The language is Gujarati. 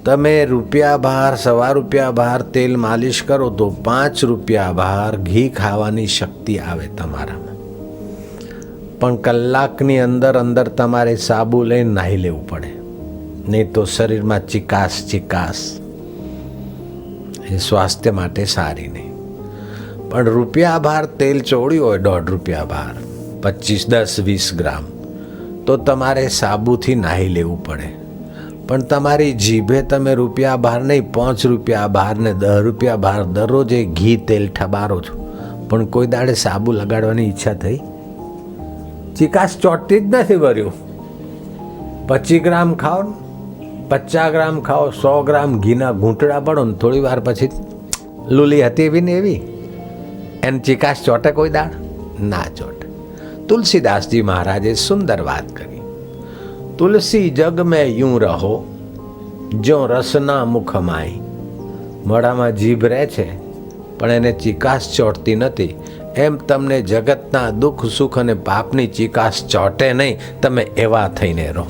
તમે રૂપિયા બહાર 1.25 રૂપિયા બહાર તેલ માલિશ કરો તો 5 રૂપિયા બહાર ઘી ખાવાની શક્તિ આવે તમારામાં. પણ કલાકની અંદર તમારે સાબુ લઈને નાહી લેવું પડે, નહીં તો શરીરમાં ચિકાસ એ સ્વાસ્થ્ય માટે સારી નહીં. પણ રૂપિયા બહાર તેલ ચોળ્યું હોય 1.5 રૂપિયા બહાર 25, 10, 20 ગ્રામ, તો તમારે સાબુથી નાહી લેવું પડે. પણ તમારી જીભે તમે રૂપિયા બહાર નહીં 5 રૂપિયા બહાર ને 10 રૂપિયા બહાર દરરોજ એ ઘી તેલ ઠબારો છો, પણ કોઈ દાડે સાબુ લગાડવાની ઈચ્છા થઈ? ચિકાસ ચોટતી જ નથી. ભર્યું 25 ગ્રામ ખાઓ, 50 ગ્રામ ખાઓ, 100 ગ્રામ ઘીના ઘૂંટડા પડો ને થોડી વાર પછી લૂલી હતી એવી ને એવી એને ચિકાસ ચોટે કોઈ દાડ? ના ચોટે. તુલસીદાસજી મહારાજે સુંદર વાત કરી. તુલસી જગ મેં यूं રહો જો રસના મુખમાય. મોઢામાં જીભ રહે છે પણ એને ચિકાસ ચોટતી નથી. એમ તમને જગતના દુઃખ સુખ અને પાપની ચિકાસ ચોટે નહીં. તમે એવા થઈને રહો.